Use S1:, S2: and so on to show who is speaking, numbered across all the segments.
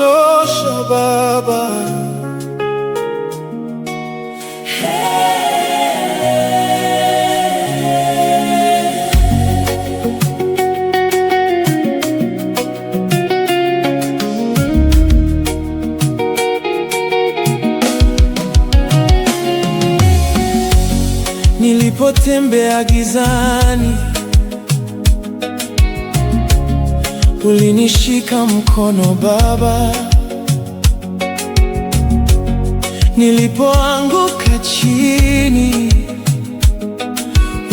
S1: wanitosha Baba. Nilipotembea gizani, ulinishika mkono Baba. Nilipoanguka chini,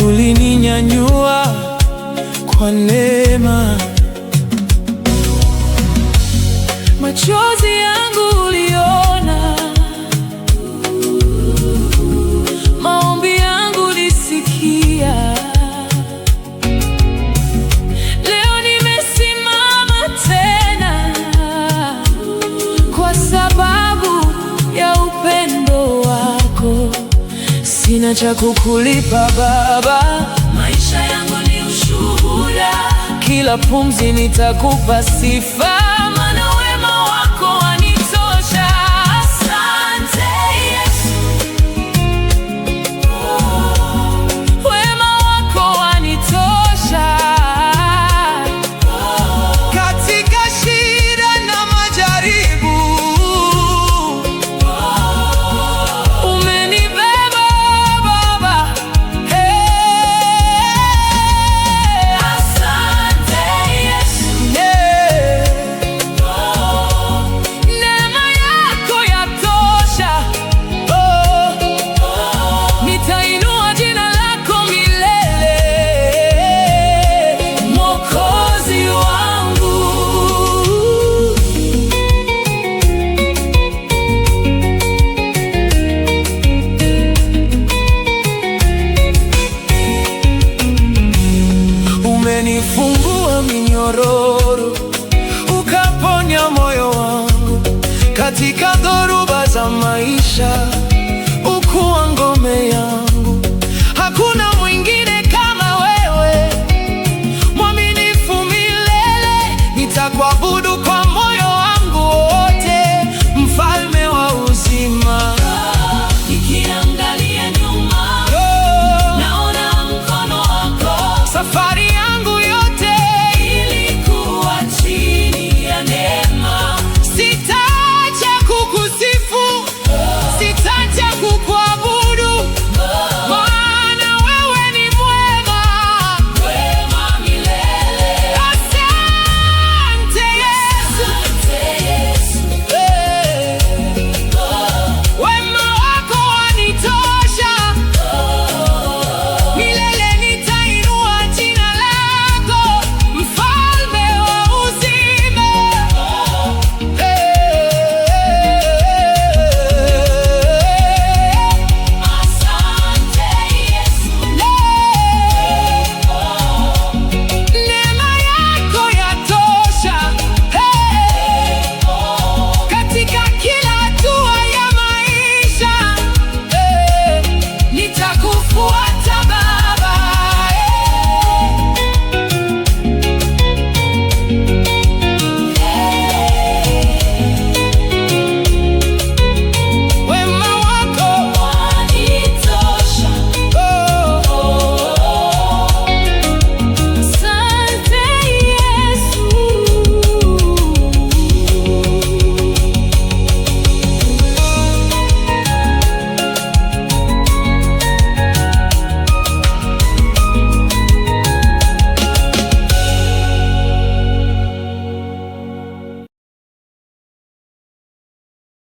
S1: ulininyanyua kwa neema. Machozi yangu uliona, maombi yangu ulisikia. Leo nimesimama tena kwa sababu ya upendo wako. Sina cha kukulipa Baba, maisha yangu ni ushuhuda. Kila pumzi nitakupa sifa, maana wema wako wanitosha. Asante Yesu, wema wako wanitosha. Katika shida na majaribu, umenibeba Baba. Asante Yesu, neema yako yatosha. Nitainua jina lako milele, Mwokozi wangu. Umenifungua minyororo, ukaponya moyo wangu. Katika dhoruba za maisha, ukuwa ngome yangu.